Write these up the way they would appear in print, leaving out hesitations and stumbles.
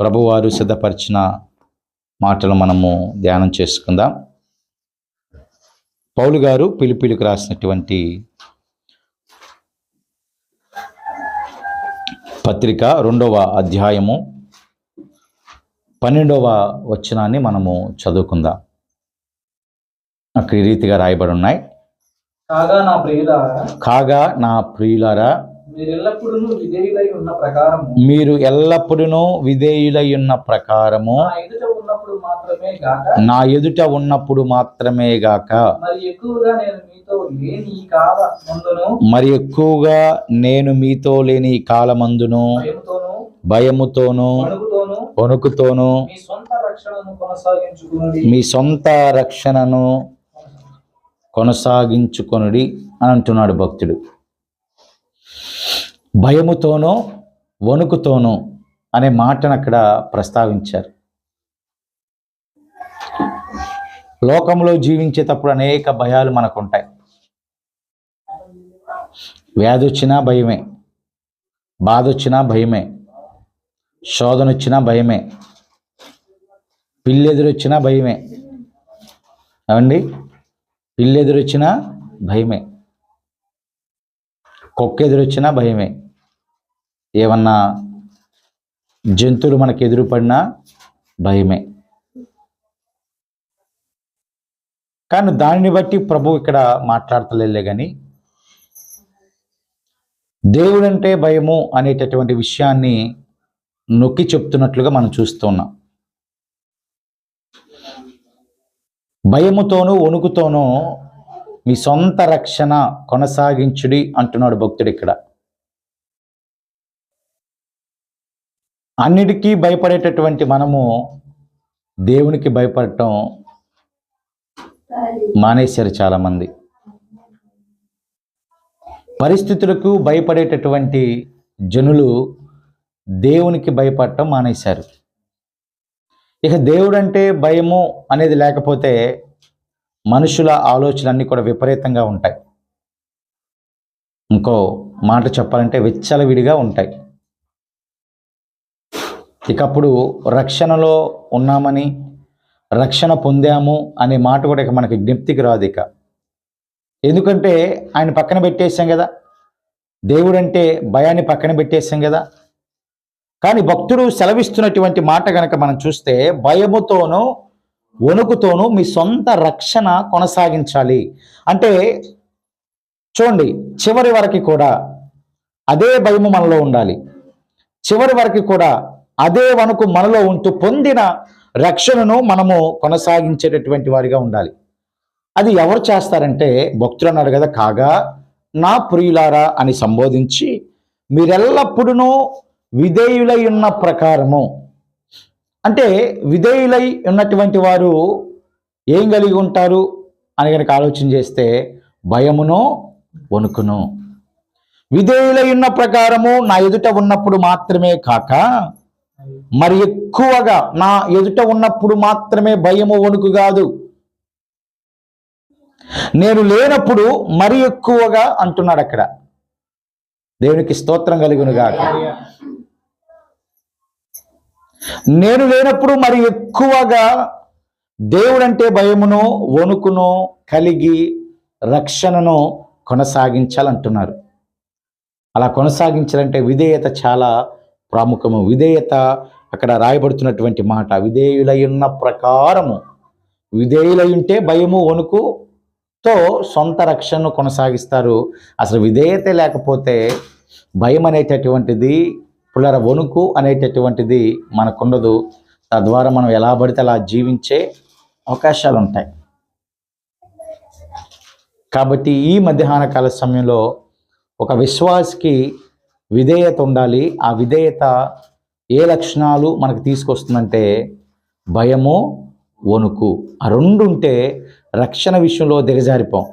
ప్రభువారు సిద్ధపరిచిన మాటలు మనము ధ్యానం చేసుకుందాం. పౌలు గారు ఫిలిప్పీయులకు రాసినటువంటి పత్రిక 2వ అధ్యాయము 12వ వచనాన్ని మనము చదువుకుందాం. అక్కడ ఈ రీతిగా రాయబడి ఉన్నాయి. కాగా నా ప్రియులారా, మీరు ఎల్లప్పుడూ విధేయులై ఉన్న ప్రకారము నా ఎదుట ఉన్నప్పుడు మాత్రమే గాక మరి ఎక్కువగా నేను మీతో లేని కాలమందును భయముతోను వణుకుతోను మీ సొంత రక్షణను కొనసాగించుకొనుడి అని అంటున్నాడు భక్తుడు. భయముతోనో వణుకుతోనో అనే మాటను అక్కడ ప్రస్తావించారు. లోకంలో జీవించేటప్పుడు అనేక భయాలు మనకు ఉంటాయి. వ్యాధి వచ్చినా భయమే, బాధ వచ్చినా భయమే, శోధన వచ్చినా భయమే, పిల్లెదురొచ్చినా భయమే. అవండి, పిల్లెదురొచ్చినా భయమే, కుక్క ఎదురొచ్చినా భయమే, ఏమన్నా జంతువులు మనకు ఎదురుపడినా భయమే. కానీ దానిని బట్టి ప్రభు ఇక్కడ మాట్లాడతలే కానీ దేవుడంటే భయము అనేటటువంటి విషయాన్ని నొక్కి చెప్తున్నట్లుగా మనం చూస్తున్నాం. భయముతోనూ వణుకుతోనూ మీ సొంత రక్షణ కొనసాగించుడి అంటున్నాడు భక్తుడు ఇక్కడ. అన్నిటికీ భయపడేటటువంటి మనము దేవునికి భయపడటం మానేశారు చాలామంది. పరిస్థితులకు భయపడేటటువంటి జనులు దేవునికి భయపడటం మానేశారు. ఇక దేవుడంటే భయము అనేది లేకపోతే మనుషుల ఆలోచనలన్నీ కూడా విపరీతంగా ఉంటాయి. ఇంకో మాట చెప్పాలంటే విచ్చలవిడిగా ఉంటాయి. ఇకప్పుడు రక్షణలో ఉన్నామని, రక్షణ పొందాము అనే మాట కూడా ఇక మనకి జ్ఞప్తికి రాదు. ఇక ఎందుకంటే ఆయన పక్కన పెట్టేశాం కదా, దేవుడంటే భయాన్ని పక్కన పెట్టేశాం కదా. కానీ భక్తుడు సెలవిస్తున్నటువంటి మాట కనుక మనం చూస్తే, భయముతోనూ వణుకుతోనూ మీ సొంత రక్షణ కొనసాగించాలి అంటే, చూడండి, చివరి వరకు కూడా అదే భయము మనలో ఉండాలి. చివరి వరకు కూడా అదే వణుకు మనలో ఉంటూ పొందిన రక్షణను మనము కొనసాగించేటటువంటి వారిగా ఉండాలి. అది ఎవరు చేస్తారంటే, భక్తులు అన్నాడు కదా, కాగా నా ప్రియులారా అని సంబోధించి మీరెల్లప్పుడూ విధేయులై ఉన్న ప్రకారము అంటే, విధేయులై ఉన్నటువంటి వారు ఏం కలిగి ఉంటారు అని కనుక ఆలోచన చేస్తే, భయమును వణుకును. విధేయులై ఉన్న ప్రకారము నా ఎదుట ఉన్నప్పుడు మాత్రమే కాక మరి ఎక్కువగా, నా ఎదుట ఉన్నప్పుడు మాత్రమే భయము వణుకు కాదు, నేను లేనప్పుడు మరి ఎక్కువగా అంటున్నాడు అక్కడ. దేవునికి స్తోత్రం కలుగును గాక. నేను లేనప్పుడు మరి ఎక్కువగా దేవుడంటే భయమును వణుకును కలిగి రక్షణను కొనసాగించాలంటున్నారు. అలా కొనసాగించాలంటే విధేయత చాలా ప్రాముఖ్యము. విధేయత అక్కడ రాయబడుతున్నటువంటి మాట, విధేయులై ఉన్న ప్రకారము. విధేయులై ఉంటే భయము వణుకుతో సొంత రక్షణను కొనసాగిస్తారు. అసలు విధేయత లేకపోతే భయం అనేటటువంటిది, పులర వణుకు అనేటటువంటిది మనకుండదు. తద్వారా మనం ఎలా పడితే అలా జీవించే అవకాశాలు ఉంటాయి. కాబట్టి ఈ మధ్యాహ్న కాల సమయంలో ఒక విశ్వాసికి విధేయత ఉండాలి. ఆ విధేయత ఏ లక్షణాలు మనకు తీసుకొస్తుందంటే, భయము వణుకు. ఆ రెండు ఉంటే రక్షణ విషయంలో దిగజారిపోం.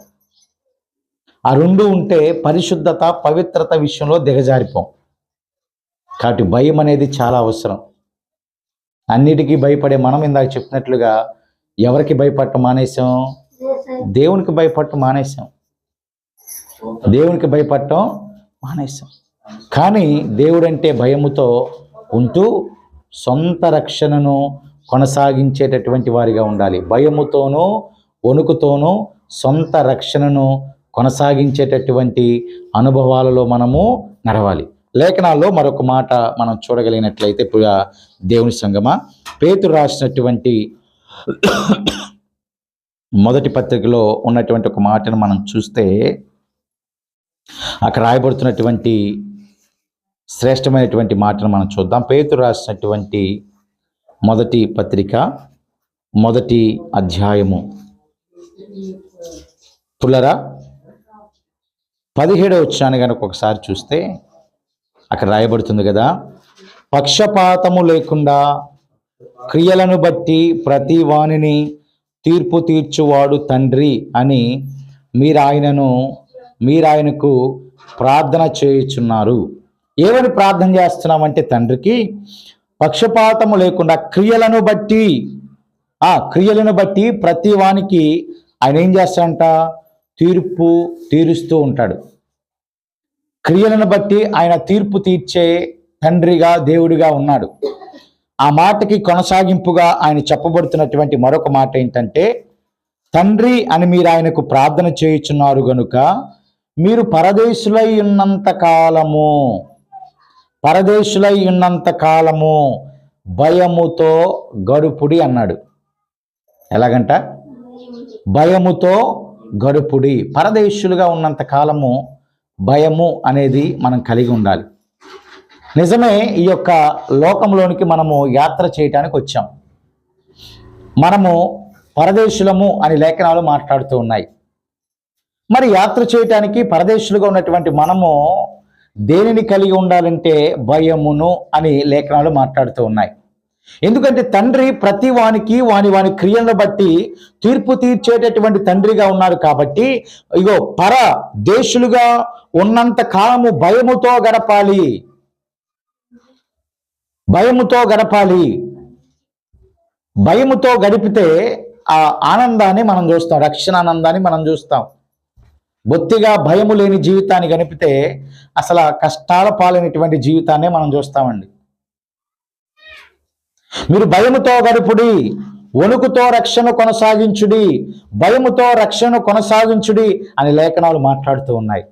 ఆ రెండు ఉంటే పరిశుద్ధత పవిత్రత విషయంలో దిగజారిపోం. కాబట్టి భయం అనేది చాలా అవసరం. అన్నిటికీ భయపడే మనం ఇందాక చెప్పినట్లుగా ఎవరికి భయపడటం మానేసాం? దేవునికి భయపడటం మానేసాం. దేవునికి భయపడటం మానేసాం. కానీ దేవుడంటే భయముతో ఉంటూ సొంత రక్షణను కొనసాగించేటటువంటి వారిగా ఉండాలి. భయముతోనూ వణుకుతోనూ సొంత రక్షణను కొనసాగించేటటువంటి అనుభవాలలో మనము నడవాలి. లేఖనాల్లో మరొక మాట మనం చూడగలిగినట్లయితే ప్రియ దేవుని సంగమా, పేతురు రాసినటువంటి మొదటి పత్రికలో ఉన్నటువంటి ఒక మాటను మనం చూస్తే అక్కడ రాయబడుతున్నటువంటి శ్రేష్టమైనటువంటి మాటను మనం చూద్దాం. పేతురు రాసినటువంటి మొదటి పత్రిక మొదటి అధ్యాయము పుల్లరా 17వ వచనాన్ని కనుక ఒకసారి చూస్తే అక్కడ రాయబడుతుంది కదా, పక్షపాతము లేకుండా క్రియలను బట్టి ప్రతి వానిని తీర్పు తీర్చువాడు తండ్రి అని మీరాయనకు ప్రార్థన చేయుచున్నారు. ఏమని ప్రార్థన చేస్తున్నామంటే తండ్రికి పక్షపాతము లేకుండా క్రియలను బట్టి ప్రతి వానికి ఆయన ఏం చేస్తాడంట, తీర్పు తీరుస్తూ ఉంటాడు. క్రియలను బట్టి ఆయన తీర్పు తీర్చే తండ్రిగా దేవుడిగా ఉన్నాడు. ఆ మాటకి కొనసాగింపుగా ఆయన చెప్పబడుతున్నటువంటి మరొక మాట ఏంటంటే, తండ్రి అని మీరు ఆయనకు ప్రార్థన చేయుచున్నారు గనుక మీరు పరదేశులై ఉన్నంత కాలము భయముతో గడుపుడి అన్నాడు. ఎలాగంట? భయముతో గడుపుడి. పరదేశులుగా ఉన్నంత కాలము భయము అనేది మనం కలిగి ఉండాలి. నిజమే, ఈ యొక్క లోకంలోనికి మనము యాత్ర చేయటానికి వచ్చాం. మనము పరదేశులము అని లేఖనాలు మాట్లాడుతూ ఉన్నాయి. మరి యాత్ర చేయటానికి పరదేశులుగా ఉన్నటువంటి మనము దేనిని కలిగి ఉండాలంటే భయమును అని లేఖనాలు మాట్లాడుతూ ఉన్నాయి. ఎందుకంటే తండ్రి ప్రతి వానికి వాని క్రియలను బట్టి తీర్పు తీర్చేటటువంటి తండ్రిగా ఉన్నారు. కాబట్టి ఇగో పరదేశులుగా ఉన్నంత కాలము భయముతో గడపాలి. భయముతో గడిపితే ఆ ఆనందాన్ని మనం చూస్తాం, రక్షణ ఆనందాన్ని మనం చూస్తాం. బొత్తిగా భయము లేని జీవితాన్ని గడిపితే అసలు కష్టాల పాలైనటువంటి జీవితాన్ని మనం చూస్తామండి. మీరు భయముతో గడుపుడి, వణుకుతో రక్షణ కొనసాగించుడి, భయముతో రక్షణ కొనసాగించుడి అని లేఖనాలు మాట్లాడుతూ ఉన్నాయి.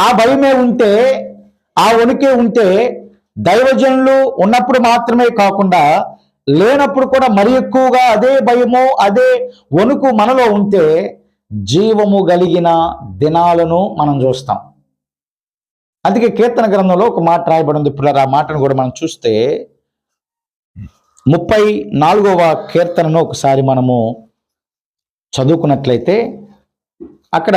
ఆ భయమే ఉంటే, ఆ వణుకే ఉంటే దైవజనులు ఉన్నప్పుడు మాత్రమే కాకుండా లేనప్పుడు కూడా మరి ఎక్కువగా అదే భయము అదే వణుకు మనలో ఉంటే జీవము కలిగిన దినాలను మనం చూస్తాం. అందుకే కీర్తన గ్రంథంలో ఒక మాట రాయబడింది. ఇప్పుడు ఆ మాటను కూడా మనం చూస్తే 34వ కీర్తనను ఒకసారి మనము చదువుకున్నట్లయితే అక్కడ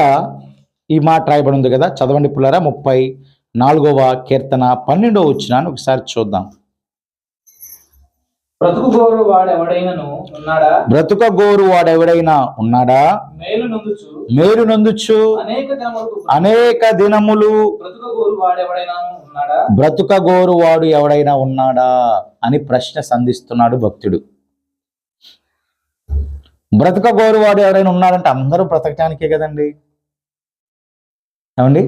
ఈ మాట రాయబడింది కదా, చదవండి పుల్లరా. 34వ కీర్తన 12వ వచనాన్ని ఒకసారి చూద్దాం. బ్రతుకగోరు వాడెవడైనా ఉన్నాడా? మేలు నొందుచు అనేక దినములు బ్రతుకగోరు వాడు ఎవడైనా ఉన్నాడా అని ప్రశ్న సంధిస్తున్నాడు భక్తుడు. బ్రతుకగోరు వాడు ఎవడైనా ఉన్నాడంటే అందరూ బ్రతకటానికే కదండి. ఏమండి,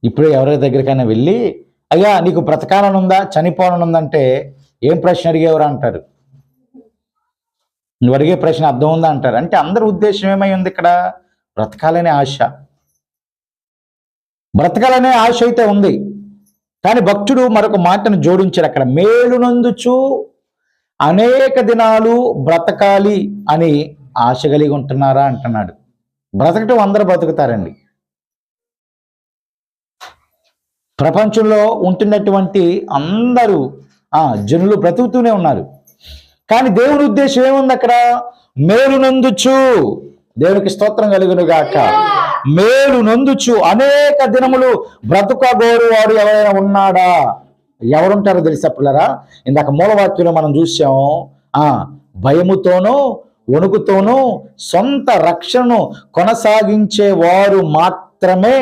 ఇప్పుడు ఎవరి దగ్గరికైనా వెళ్ళి అయ్యా నీకు బ్రతకాలని ఉందా, చనిపోవాలని ఉందంటే ఏం ప్రశ్న అడిగేవారు అంటారు. నువ్వు అడిగే ప్రశ్న అర్థం ఉందా అంటారు. అంటే అందరి ఉద్దేశం ఏమై ఉంది ఇక్కడ? బ్రతకాలనే ఆశ. బ్రతకాలనే ఆశ అయితే ఉంది. కానీ భక్తుడు మరొక మాటను జోడించాడు అక్కడ, మేలు నందుచు అనేక దినాలు బ్రతకాలి అని ఆశ కలిగి ఉంటున్నారా అంటున్నాడు. బ్రతకటం అందరూ బ్రతుకుతారండి. ప్రపంచంలో ఉంటున్నటువంటి అందరూ జనులు బ్రతుకుతూనే ఉన్నారు. కానీ దేవుని ఉద్దేశం ఏముంది అక్కడ? మేలు నందుచు, దేవునికి స్తోత్రం కలుగును గాక, మేలు నందుచు అనేక దినములు బ్రతుకగోరు వాడు ఎవరైనా ఉన్నాడా? ఎవరుంటారో తెలుసా పిల్లరా? ఇందాక మూలవాక్యంలో మనం చూసాం, భయముతోనూ వణుకుతోనూ సొంత రక్షణను కొనసాగించే వారు మాత్రమే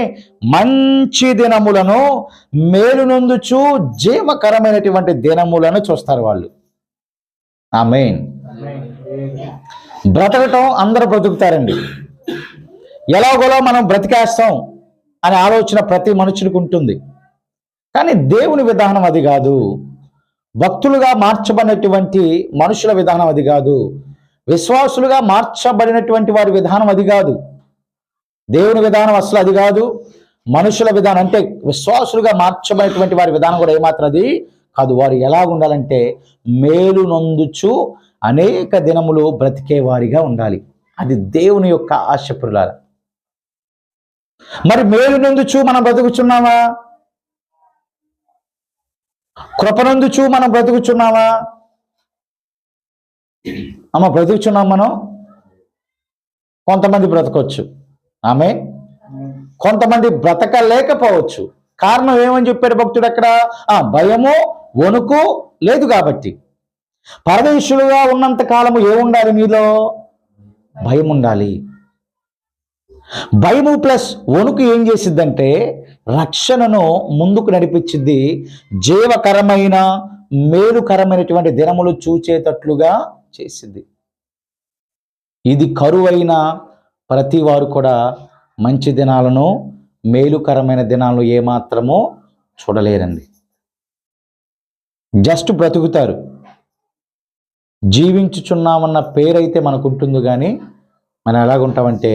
మంచి దినములను మేలు నొందుచు జీవకరమైనటువంటి దినములను చూస్తారు వాళ్ళు. ఆమేన్. బ్రతకటం అందరూ బ్రతుకుతారండి. ఎలాగోలా మనం బ్రతికేస్తాం అనే ఆలోచన ప్రతి మనుషునికి ఉంటుంది. కానీ దేవుని విధానం అది కాదు. భక్తులుగా మార్చబడినటువంటి మనుషుల విధానం అది కాదు. విశ్వాసులుగా మార్చబడినటువంటి వారి విధానం అది కాదు. దేవుని విధానం అసలు అది కాదు. మనుషుల విధానం అంటే విశ్వాసులుగా మార్చబడినటువంటి వారి విధానం కూడా ఏమాత్రం అది కాదు. వారు ఎలా ఉండాలంటే మేలు నొందుచు అనేక దినములు బ్రతికే వారిగా ఉండాలి. అది దేవుని యొక్క ఆశ ప్రియులారా. మరి మేలు నొందుచు మనం బ్రతుకుచున్నామా? కృపనందుచు మనం బ్రతుకుచున్నామా? అమ్మ బ్రతుకుచున్నాం మనం. కొంతమంది బ్రతకొచ్చు, ఆమె కొంతమంది బ్రతకలేకపోవచ్చు. కారణం ఏమని చెప్పాడు భక్తుడు అక్కడ? భయము వణుకు లేదు కాబట్టి. పరదేశులుగా ఉన్నంత కాలము ఏముండాలి? మీలో భయం ఉండాలి. భయము ప్లస్ వణుకు ఏం చేసిద్దంటే రక్షణను ముందుకు నడిపించింది. జీవకరమైన మేలుకరమైనటువంటి దినములు చూచేటట్లుగా చేసింది. ఇది కరువైన ప్రతి వారు కూడా మంచి దినాలను, మేలుకరమైన దినాలను ఏమాత్రమో చూడలేరండి. జస్ట్ బ్రతుకుతారు. జీవించుచున్నామన్న పేరైతే మనకు ఉంటుంది, కానీ మనం ఎలాగుంటామంటే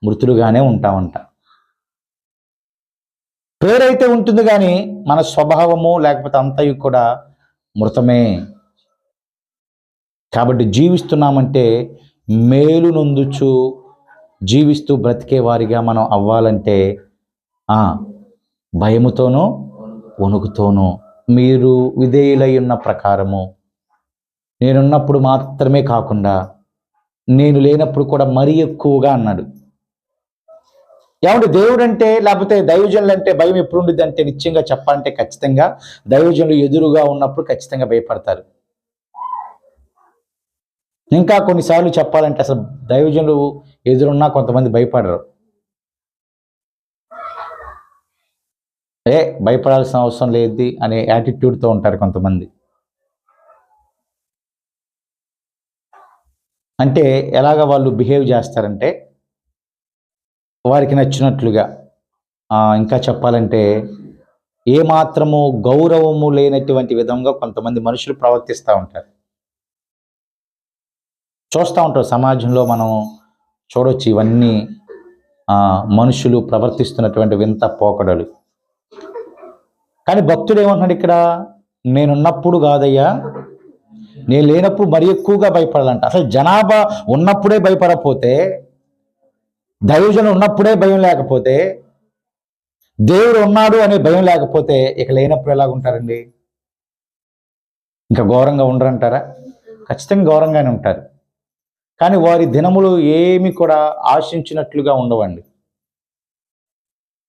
మృతులుగానే ఉంటామంట. పేరైతే ఉంటుంది కానీ మన స్వభావము లేకపోతే అంతయు కూడా మృతమే. కాబట్టి జీవిస్తున్నామంటే మేలు నొందుచు జీవిస్తూ బ్రతికే వారిగా మనం అవ్వాలంటే భయముతోనూ వణుకుతోనూ మీరు విధేయులై ఉన్న ప్రకారము నేనున్నప్పుడు మాత్రమే కాకుండా నేను లేనప్పుడు కూడా మరీ ఎక్కువగా అన్నాడు. ఏమంటే దేవుడు అంటే లేకపోతే దైవజనులు అంటే భయం ఎప్పుడు ఉండిద్ది అంటే నిశ్చయంగా చెప్పాలంటే ఖచ్చితంగా దైవజనులు ఎదురుగా ఉన్నప్పుడు ఖచ్చితంగా భయపడతారు. ఇంకా కొన్నిసార్లు చెప్పాలంటే అసలు దైవజనులు ఎదురున్నా కొంతమంది భయపడరు. భయపడాల్సిన అవసరం లేదు అనే యాటిట్యూడ్తో ఉంటారు కొంతమంది. అంటే ఎలాగ వాళ్ళు బిహేవ్ చేస్తారంటే వారికి నచ్చినట్లుగా, ఇంకా చెప్పాలంటే ఏమాత్రము గౌరవము లేనటువంటి విధంగా కొంతమంది మనుషులు ప్రవర్తిస్తూ ఉంటారు. చూస్తూ ఉంటారు సమాజంలో, మనం చూడొచ్చు ఇవన్నీ మనుషులు ప్రవర్తిస్తున్నటువంటి వింత పోకడలు. కానీ భక్తుడు ఏమంటున్నాడు ఇక్కడ? నేనున్నప్పుడు కాదయ్యా, నేను లేనప్పుడు మరి ఎక్కువగా భయపడాలంట. అసలు జనాభా ఉన్నప్పుడే భయపడకపోతే, దైవజనులు ఉన్నప్పుడే భయం లేకపోతే, దేవుడు ఉన్నాడు అనే భయం లేకపోతే ఇక లేనప్పుడు ఎలాగుంటారండి? ఇంకా ఘోరంగా ఉండరంటారా? ఖచ్చితంగా ఘోరంగానే ఉంటారు. కానీ వారి దినములు ఏమి కూడా ఆశించినట్లుగా ఉండవండి.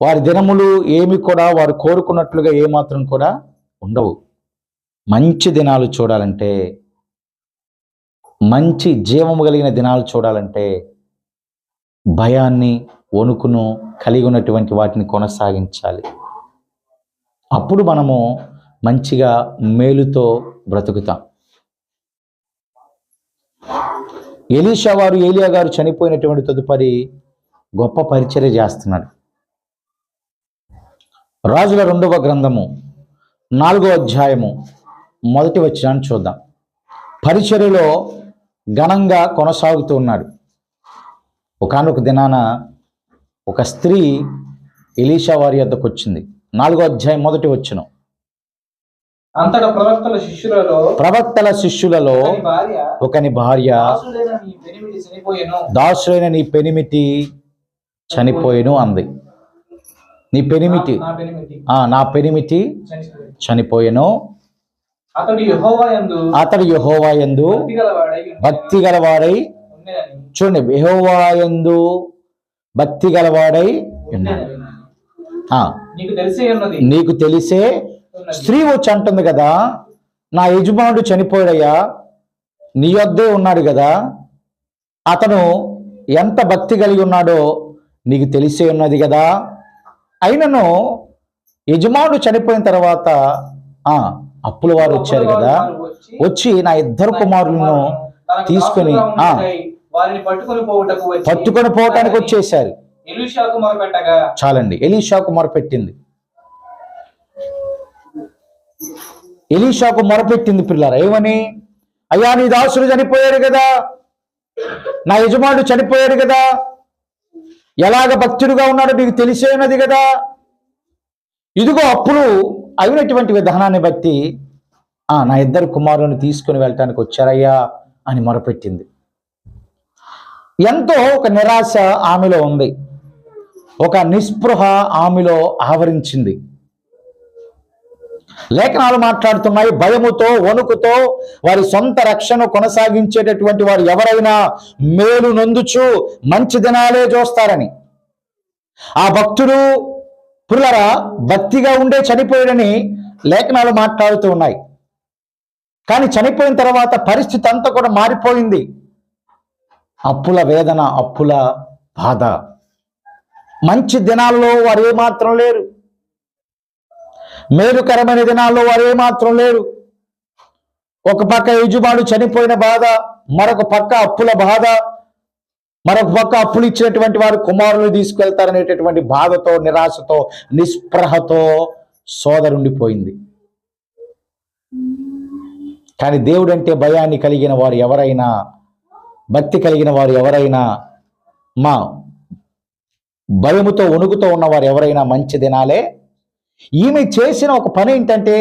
వారి దినములు ఏమి కూడా వారు కోరుకున్నట్లుగా ఏమాత్రం కూడా ఉండవు. మంచి దినాలు చూడాలంటే, మంచి జీవము కలిగిన దినాలు చూడాలంటే భయాన్ని, వణుకును కలిగి ఉన్నటువంటి వాటిని కొనసాగించాలి. అప్పుడు మనము మంచిగా మేలుతో బ్రతుకుతాం. ఎలీషా వారు, ఏలియా గారు చనిపోయినటువంటి తదుపరి గొప్ప పరిచర్య చేస్తున్నాడు. రాజుల 2వ గ్రంథము 4వ అధ్యాయము 1వ వచనాన్ని చూద్దాం. పరిచర్యలో ఘనంగా కొనసాగుతూ ఉన్నాడు. ఒకానొక దినాన ఒక స్త్రీ ఎలీషా వారి వద్దకు వచ్చింది. 4వ అధ్యాయం 1వ వచనం. అంతటా ప్రవక్తల శిష్యులలో ఒకని భార్య దాసులైన నీ పెనిమిటి చనిపోయేను అంది. నీ పెనిమిటి, నా పెనిమిటి చనిపోయేను. అతడు యెహోవా యందు భక్తి గలవాడై, చూడండి, యెహోవా యందు భక్తి గలవాడై ఉన్నాడు. నీకు తెలిసే స్త్రీ వచ్చి అంటుంది కదా, నా యజమానుడు చనిపోయాడయ్యా, నీ వద్దే ఉన్నాడు కదా, అతను ఎంత భక్తి కలిగి ఉన్నాడో నీకు తెలిసే ఉన్నది కదా. అయినను యజమానుడు చనిపోయిన తర్వాత అప్పుల వారు వచ్చారు కదా, వచ్చి నా 2 కుమారులను తీసుకొని పట్టుకొని పోవటానికి వచ్చేసారు. చాలండి, ఎలీషాకు మొరపెట్టింది. ఎలీషాకు మొరపెట్టింది పిల్లరా, ఏమని? అయ్యా, నీ దాసుడు చనిపోయాడు కదా, నా యజమానుడు చనిపోయాడు కదా, ఎలాగ భక్తుడుగా ఉన్నాడో నీకు తెలిసే ఉన్నది కదా, ఇదిగో అప్పులు అయినటువంటి విధానాన్ని బట్టి నా 2 కుమారులను తీసుకుని వెళ్ళటానికి వచ్చారయ్యా అని మొరపెట్టింది. ఎంతో ఒక నిరాశ ఆమెలో ఉంది, ఒక నిస్పృహ ఆమెలో ఆవరించింది. లేఖనాలు మాట్లాడుతున్నాయి, భయముతో వణుకుతో వారి సొంత రక్షణ కొనసాగించేటటువంటి వారు ఎవరైనా మేలు నొందుచు మంచి దినాలే చూస్తారని. ఆ భక్తుడు పుల్లరా భక్తిగా ఉండే చనిపోయాడని లేఖనాలు మాట్లాడుతూ ఉన్నాయి. కానీ చనిపోయిన తర్వాత పరిస్థితి అంతా కూడా మారిపోయింది. అప్పుల వేదన, అప్పుల బాధ. మంచి దినాల్లో వారు ఏమాత్రం లేరు, మేలుకరమైన దినాల్లో వారు ఏమాత్రం లేరు. ఒక పక్క యజమానుడు చనిపోయిన బాధ, మరొక పక్క అప్పుల బాధ, మరొక పక్క అప్పులు ఇచ్చినటువంటి వారు కుమారులు తీసుకెళ్తారనేటటువంటి బాధతో, నిరాశతో, నిస్పృహతో సోదరుండిపోయింది. కానీ దేవుడు అంటే భయాన్ని కలిగిన వారు ఎవరైనా, భక్తి కలిగిన వారు ఎవరైనా, మా భయముతో వణుకుతో ఉన్నవారు ఎవరైనా మంచి దినాలే. ఈమె చేసిన ఒక పని ఏంటంటే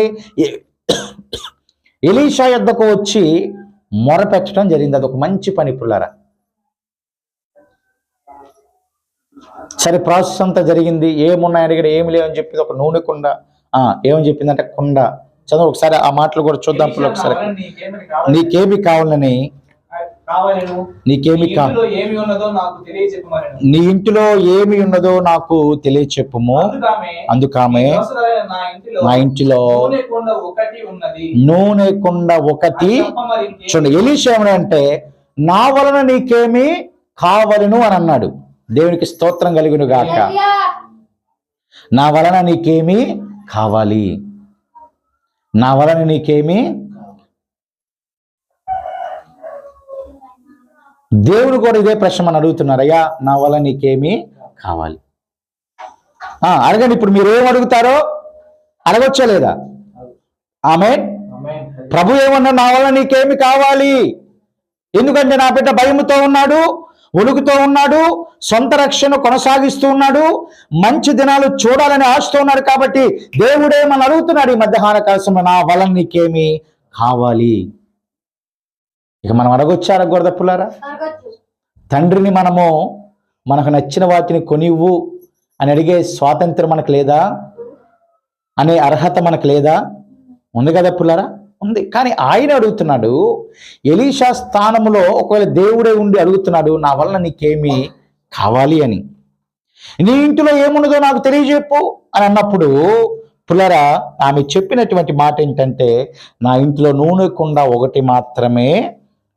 ఎలీషా యొద్దకు వచ్చి మొరపెట్టడం జరిగింది. అదొక మంచి పని పుల్లారా. సరే, ప్రాసెస్ అంతా జరిగింది. ఏమున్నాయని అడిగాడు, ఏమి లేవని చెప్పింది. ఒక నూనె కుండ. ఏమని చెప్పిందంటే కుండ. చదువు ఒకసారి ఆ మాటలు కూడా చూద్దాం. ఒకసారి నీకేమి కావాలని, నీకేమి నీ ఇంటిలో ఏమి ఉన్నదో నాకు తెలియచెప్పుము. అందుకామె నా ఇంటిలో నూనె కుండ ఒకటి. చూడండి, ఎలీషా ఏమనంటే నా వలన నీకేమి కావలను అని అన్నాడు. దేవునికి స్తోత్రం కలుగును గాక. నా వలన నీకేమి కావాలి, నా వలన నీకేమి. దేవుడు కూడా ఇదే ప్రశ్న మనం అడుగుతున్నారు, అయ్యా నా వల్ల నీకేమి కావాలి? అడగండి. ఇప్పుడు మీరు ఏం అడుగుతారో అడగొచ్చా లేదా? ఆమేన్. ప్రభు ఏమన్నా, నా వల్ల నీకేమి కావాలి? ఎందుకంటే నా బిడ్డ భయముతో ఉన్నాడు, వణుకుతో ఉన్నాడు, సొంత రక్షణ కొనసాగిస్తూ ఉన్నాడు, మంచి దినాలు చూడాలని ఆశతో ఉన్నాడు. కాబట్టి దేవుడేమని అడుగుతున్నాడు ఈ మధ్యాహ్న కాలంలో, నా వలన నీకేమి కావాలి? ఇక మనం అడగొచ్చా, అడగకూడదా పుల్లారా? తండ్రిని మనకు నచ్చిన వాటిని కొనివ్వు అని అడిగే స్వాతంత్రం మనకు లేదా? అనే అర్హత మనకు లేదా? ఉంది కదా పుల్లారా? ఉంది. కానీ ఆయన అడుగుతున్నాడు, ఎలీషా స్థానంలో ఒకవేళ దేవుడే ఉండి అడుగుతున్నాడు, నా వలన నీకేమి కావాలి అని. నీ ఇంటిలో ఏమున్నదో నాకు తెలియజెప్పు అని అన్నప్పుడు పుల్లరా ఆమె చెప్పినటువంటి మాట ఏంటంటే, నా ఇంట్లో నూనె కుండ ఒకటి మాత్రమే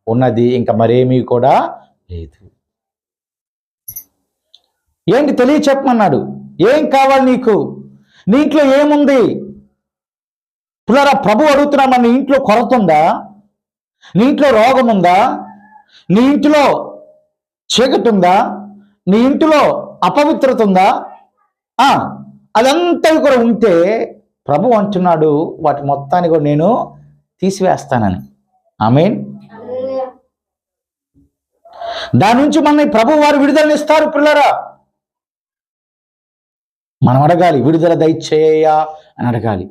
ఉన్నది, ఇంకా మరేమీ కూడా లేదు. ఏంటి తెలియచెప్పమన్నాడు? ఏం కావాలి నీకు? నీ ఇంట్లో ఏముంది? పుల్లరా ప్రభు అడుగుతున్నా, నీ ఇంట్లో కొరత ఉందా? నీ ఇంట్లో రోగం ఉందా? నీ ఇంట్లో చీకటి ఉందా? నీ ఇంట్లో అపవిత్రత ఉందా? అదంతా కూడా ఉంటే ప్రభు అంటున్నాడు, వాటి మొత్తాన్ని కూడా నేను తీసివేస్తానని. ఆమేన్. దాని నుంచి మన ప్రభు వారు విడుదలనిస్తారు పిల్లరా. మనం అడగాలి, విడుదల దయచేయ అని అడగాలి.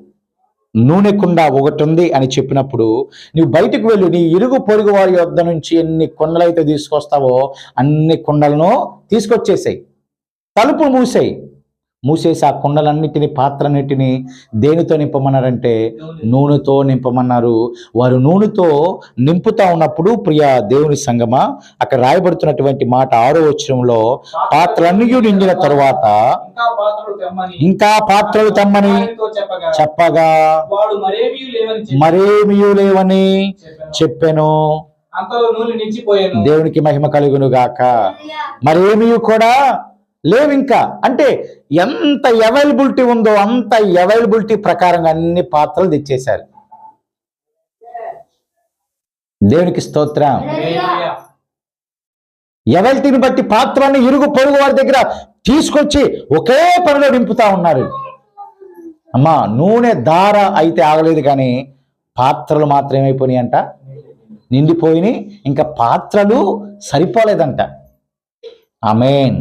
నూనె కుండ ఒకటి ఉంది అని చెప్పినప్పుడు నువ్వు బయటకు వెళ్ళు, నీ ఇరుగు పొరుగు వారి యొద్ద నుంచి ఎన్ని కుండలైతే తీసుకొస్తావో అన్ని కుండలను తీసుకొచ్చేసాయి. తలుపు మూసేసి ఆ కుండలన్నిటిని, పాత్రన్నిటిని దేనితో నింపమన్నారంటే నూనెతో నింపమన్నారు. వారు నూనెతో నింపుతా ఉన్నప్పుడు ప్రియ దేవుని సంగమా, అక్కడ రాయబడుతున్నటువంటి మాట 6వ వచనంలో, పాత్రలన్నీ నిండిన తరువాత ఇంకా పాత్రలు తెమ్మని చెప్పగా మరేమీ లేవని చెప్పెను. దేవునికి మహిమ కలుగును గాక. మరేమీ కూడా లేవు ఇంకా. అంటే ఎంత అవైలబిలిటీ ఉందో అంత అవైలబిలిటీ ప్రకారంగా అన్ని పాత్రలు తెచ్చేశారు. దేవునికి స్తోత్రం. అవైలబిలిటీని బట్టి పాత్రలను ఇరుగు పొరుగు వారి దగ్గర తీసుకొచ్చి ఒకే పనిలో నింపుతా ఉన్నారు. అమ్మా, నూనె దార అయితే ఆగలేదు, కానీ పాత్రలు మాత్రం ఏమైపోయినాయి అంట, నిండిపోయినాయి. ఇంకా పాత్రలు సరిపోలేదంట. ఆమేన్.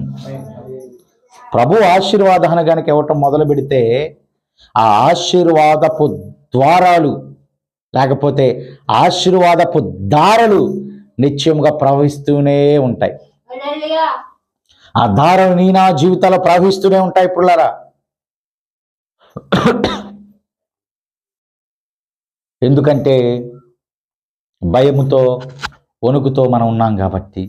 ప్రభు ఆశీర్వాదాన్ని కనుక ఇవ్వటం మొదలు పెడితే ఆ ఆశీర్వాదపు ద్వారాలు లేకపోతే ఆశీర్వాదపు దారలు నిత్యముగా ప్రవహిస్తూనే ఉంటాయి. ఆ దారలు నీ నా జీవితాల్లో ప్రవహిస్తూనే ఉంటాయి పుల్లారా. ఎందుకంటే భయముతో వణుకుతో మనం ఉన్నాం కాబట్టి,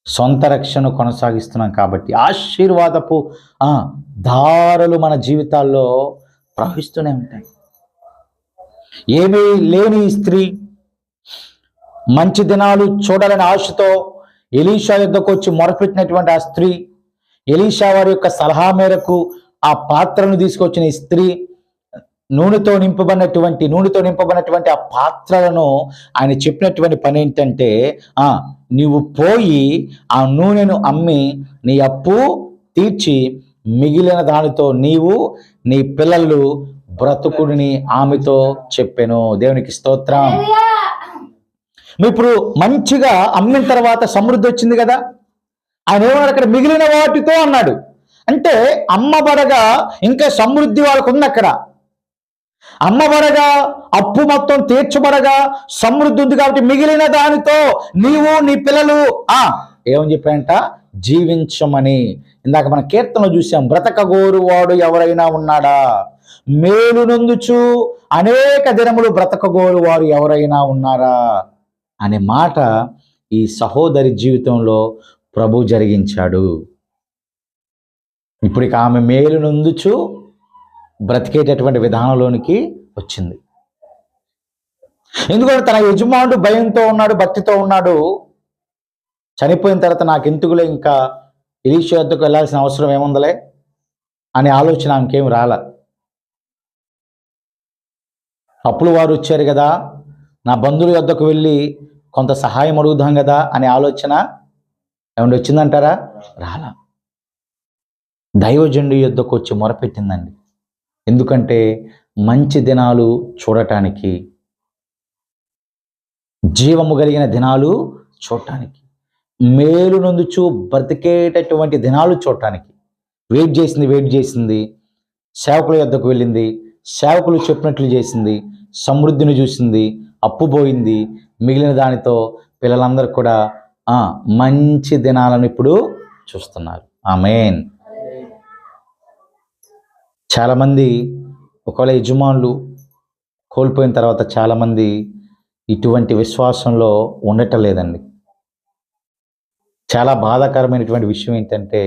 సొంత రక్షణ కొనసాగిస్తున్నాం కాబట్టి ఆశీర్వాదపు దారులు మన జీవితాల్లో ప్రవహిస్తూనే ఉంటాయి. ఏమీ లేని స్త్రీ మంచి దినాలు చూడాలని ఆశతో ఎలీషా యొద్దకు వచ్చి మొరపెట్టినటువంటి ఆ స్త్రీ, ఎలీషా వారి యొక్క సలహా మేరకు ఆ పాత్రను తీసుకొచ్చిన ఈ స్త్రీ నూనెతో నింపబడినటువంటి ఆ పాత్రలను ఆయన చెప్పినటువంటి పని ఏంటంటే, నీవు పోయి ఆ నూనెను అమ్మి నీ అప్పు తీర్చి మిగిలిన దానితో నీవు నీ పిల్లలు బ్రతుకుడిని ఆమెతో చెప్పెను. దేవునికి స్తోత్రం. ఇప్పుడు మంచిగా అమ్మిన తర్వాత సమృద్ధి వచ్చింది కదా, ఆయన ఏమన్నాడు అక్కడ, మిగిలిన వాటితో అన్నాడు. అంటే అమ్మబడగా ఇంకా సమృద్ధి వాళ్ళకు ఉంది. అక్కడ అమ్మబడగా అప్పు మొత్తం తీర్చబడగా సమృద్ధి ఉంది కాబట్టి మిగిలిన దానితో నీవు నీ పిల్లలు ఏమని చెప్పాయంట, జీవించమని. ఇందాక మన కీర్తనలో చూసాం, బ్రతకగోరు వాడు ఎవరైనా ఉన్నాడా, మేలు నొందుచు అనేక దినములు బ్రతకగోరు వారు ఎవరైనా ఉన్నారా అనే మాట ఈ సహోదరి జీవితంలో ప్రభు జరిగించాడు. ఇప్పుడు ఇక ఆమె మేలు నొందుచు బ్రతికేటటువంటి విధానంలోనికి వచ్చింది. ఎందుకంటే తన యజమానుడు భయంతో ఉన్నాడు, భక్తితో ఉన్నాడు. చనిపోయిన తర్వాత నాకెందుకులే ఇంకా ఎలీషా వద్దకు వెళ్ళాల్సిన అవసరం ఏముందలే అనే ఆలోచన ఆమెకేం రాల. అప్పుడు వారు వచ్చారు కదా, నా బంధువుల వద్దకు వెళ్ళి కొంత సహాయం అడుగుదాం కదా అనే ఆలోచన ఏమంటే వచ్చిందంటారా? రాలా. దైవజనుడి యొద్దకు వచ్చి మొరపెట్టిందండి. ఎందుకంటే మంచి దినాలు చూడటానికి, జీవము కలిగిన దినాలు చూడటానికి, మేలు నొందుచు బ్రతికేటటువంటి దినాలు చూడటానికి వెయిట్ చేసింది. సేవకుల యొద్దకు వెళ్ళింది, సేవకులు చెప్పినట్లు చేసింది, సమృద్ధిని చూసింది, అప్పు పోయింది, మిగిలిన దానితో పిల్లలందరూ కూడా మంచి దినాలను ఇప్పుడు చూస్తున్నారు. ఆమేన్. చాలామంది ఒకవేళ యజమానులు కోల్పోయిన తర్వాత చాలామంది ఇటువంటి విశ్వాసంలో ఉండటం లేదండి. చాలా బాధాకరమైనటువంటి విషయం ఏంటంటే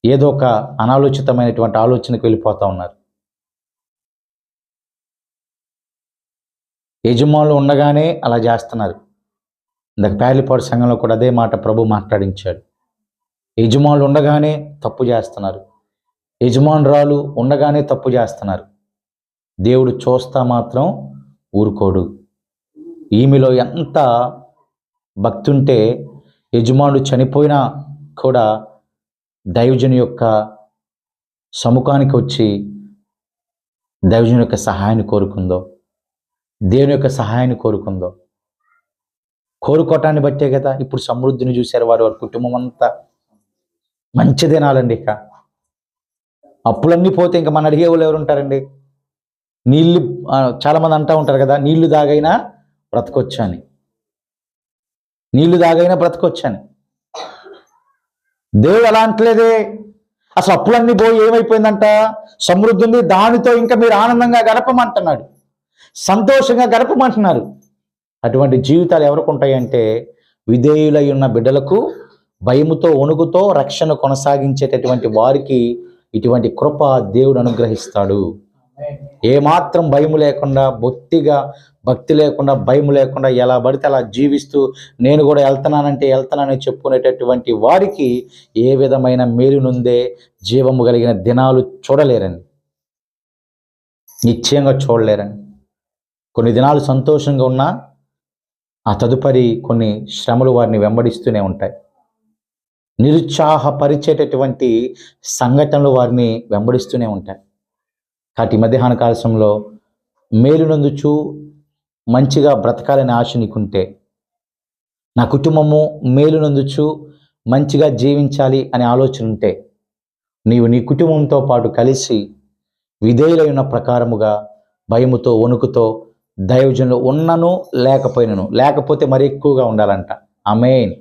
ఏదో ఒక అనాలోచితమైనటువంటి ఆలోచనకు వెళ్ళిపోతూ ఉన్నారు. యజమానులు ఉండగానే అలా చేస్తున్నారు. ఇందాక పేర్లిపాడు సంఘంలో కూడా అదే మాట ప్రభు మాట్లాడించాడు. యజమానులు ఉండగానే తప్పు చేస్తున్నారు, యజమానురాలు ఉండగానే తప్పు చేస్తున్నారు. దేవుడు చూస్తా మాత్రం ఊరుకోడు. ఈమెలో ఎంత భక్తి ఉంటే యజమానుడు చనిపోయినా కూడా దైవజను యొక్క సముఖానికి వచ్చి దైవజను యొక్క సహాయాన్ని కోరుకుందో, దేవుని యొక్క సహాయాన్ని కోరుకుందో. కోరుకోవటాన్ని బట్టే కదా ఇప్పుడు సమృద్ధిని చూశారు వారి కుటుంబం అంతా. మంచి దినాలండి. ఇక అప్పులన్నీ పోతే ఇంకా మన అడిగే వాళ్ళు ఎవరు ఉంటారండి? నీళ్ళు చాలామంది అంటూ ఉంటారు కదా, నీళ్లు దాగైనా బ్రతకొచ్చని, నీళ్లు దాగైనా బ్రతకొచ్చని. దేవుడు అలా అంటలేదే. అసలు అప్పులన్నీ పోయి ఏమైపోయిందంట, సమృద్ధి ఉంది, దానితో ఇంకా మీరు ఆనందంగా గడపమంటున్నాడు, సంతోషంగా గడపమంటున్నారు. అటువంటి జీవితాలు ఎవరికి ఉంటాయంటే విధేయులై ఉన్న బిడ్డలకు, భయముతో వణుకుతో రక్షణ కొనసాగించేటటువంటి వారికి ఇటువంటి కృప దేవుడు అనుగ్రహిస్తాడు. ఏమాత్రం భయము లేకుండా, బొత్తిగా భక్తి లేకుండా, భయం లేకుండా ఎలా పడితే అలా జీవిస్తూ నేను కూడా వెళ్తున్నానని చెప్పుకునేటటువంటి వారికి ఏ విధమైన మేలు నుండే జీవము కలిగిన దినాలు చూడలేరండి, నిశ్చయంగా చూడలేరండి. కొన్ని దినాలు సంతోషంగా ఉన్నా ఆ తదుపరి కొన్ని శ్రమలు వారిని వెంబడిస్తూనే ఉంటాయి. నిరుత్సాహపరిచేటటువంటి సంఘటనలు వారిని వెంబడిస్తూనే ఉంటాయి. కాబట్టి మధ్యాహ్న కాలంలో మేలునందుచు మంచిగా బ్రతకాలని ఆశ నీకుంటే, నా కుటుంబము మేలునందుచు మంచిగా జీవించాలి అనే ఆలోచన ఉంటే, నీవు నీ కుటుంబంతో పాటు కలిసి విధేయులై ఉన్న ప్రకారముగా భయముతో వణుకుతో దైవజనులు ఉన్నను లేకపోయినను, లేకపోతే మరి ఎక్కువగా ఉండాలంట. ఆమేన్.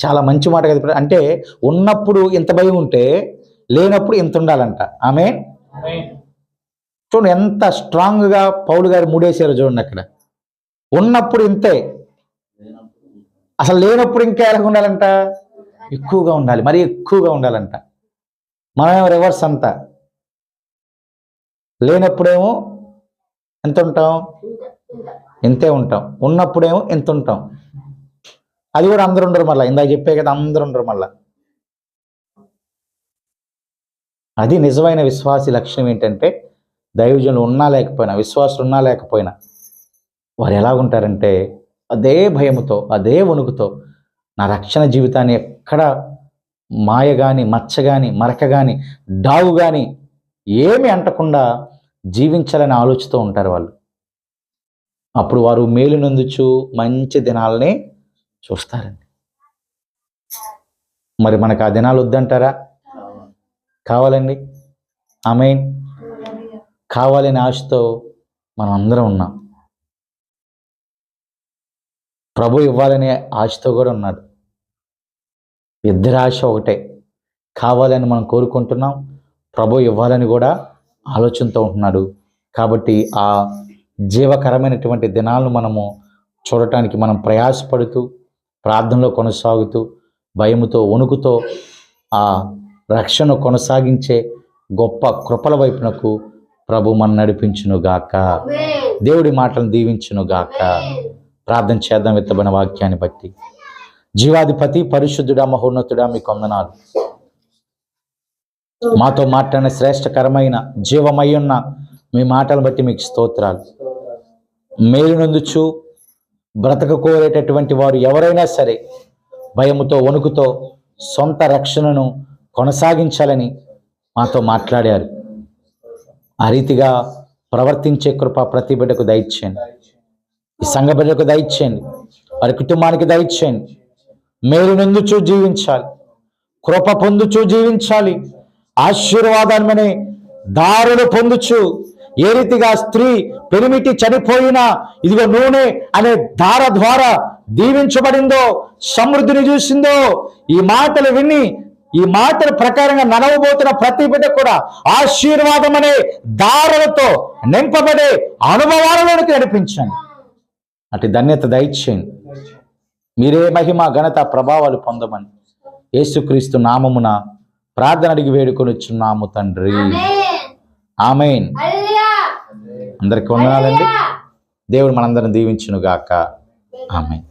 చాలా మంచి మాట కదా. అంటే ఉన్నప్పుడు ఇంత భయం ఉంటే లేనప్పుడు ఇంత ఉండాలంట. ఆమేన్. చూడండి ఎంత స్ట్రాంగ్గా పౌలు గారు మూడేసారో చూడండి. అక్కడ ఉన్నప్పుడు ఇంతే, అసలు లేనప్పుడు ఇంకా ఎలా ఉండాలంట, ఎక్కువగా ఉండాలి, మరి ఎక్కువగా ఉండాలంట. మనమేమో రివర్స్ అంతా, లేనప్పుడేమో ఎంత ఉంటాం, ఇంతే ఉంటాం, ఉన్నప్పుడేమో ఎంత ఉంటాం. అది కూడా అందరు ఉండరు మళ్ళీ, ఇందాక చెప్పే కదా, అందరు ఉండరు మళ్ళా. అది నిజమైన విశ్వాసి లక్ష్యం ఏంటంటే, దైవజనులు ఉన్నా లేకపోయినా, విశ్వాసులు ఉన్నా లేకపోయినా వారు ఎలాగుంటారంటే అదే భయముతో, అదే వణుకుతో నా రక్షణ జీవితాన్ని ఎక్కడ మాయ కానీ, మచ్చ కానీ, మరక కానీ, డాగు కానీ ఏమి అంటకుండా జీవించాలని ఆలోచిస్తూ ఉంటారు వాళ్ళు. అప్పుడు వారు మేలునందుచు మంచి దినాలని చూస్తారండి. మరి మనకు ఆ దినాలు వద్దంటారా? కావాలండి. ఆమేన్. కావాలని ఆశతో మనం అందరం ఉన్నాం. ప్రభు ఇవ్వాలనే ఆశతో కూడా ఉన్నాడు. ఇద్దరి ఆశ ఒకటే, కావాలని మనం కోరుకుంటున్నాం, ప్రభు ఇవ్వాలని కూడా ఆలోచనతో ఉంటున్నాడు. కాబట్టి ఆ జీవకరమైనటువంటి దినాలను మనము చూడటానికి మనం ప్రయాసపడుతూ, ప్రార్థనలో కొనసాగుతూ, భయముతో వణుకుతో ఆ రక్షణ కొనసాగించే గొప్ప కృపల వైపునకు ప్రభు మన నడిపించునుగాక. దేవుడి మాటలను దీవించునుగాక. ప్రార్థన చేద్దాం ఎత్తబడిన వాక్యాన్ని బట్టి. జీవాధిపతి, పరిశుద్ధుడా, మహోన్నతుడా, మీకు వందనాలు. మాతో మాట్లాడిన శ్రేష్టకరమైన జీవమయ్యున్న మీ మాటలను బట్టి మీకు స్తోత్రాలు. మేలునందుచు బ్రతక కోరేటటువంటి వారు ఎవరైనా సరే భయముతో వణుకుతో సొంత రక్షణను కొనసాగించాలని మాతో మాట్లాడారు. ఆ రీతిగా ప్రవర్తించే కృప ప్రతి బిడ్డకు దయచేయండి. ఈ సంఘ బిడ్డకు దయచేయండి, వారి కుటుంబానికి దయచేయండి. మేలునందుచు జీవించాలి, కృప పొందుచు జీవించాలి, ఆశీర్వాదాన్ని దారులు పొందుచు, ఏ రీతిగా స్త్రీ పెరిమిటి చనిపోయినా ఇదిగో నూనె అనే ధార ద్వారా దీవించబడిందో, సమృద్ధిని చూసిందో, ఈ మాటలు విని ఈ మాటల ప్రకారంగా నడవబోతున్న ప్రతి బిడ్డ కూడా ఆశీర్వాదం అనే దారులతో నింపబడే అనుభవాలలోనికి నడిపించండి. అటు ధన్యత దయచేయండి. మీరే మహిమ, ఘనత, ప్రభావాలు పొందమని యేసుక్రీస్తు నామమున ప్రార్థన అడిగి వేడుకొని వచ్చున్నాము తండ్రి. ఆమేన్. అందరికి వందనాలండి. దేవుడు మనందరం దీవించునుగాక. ఆమేన్.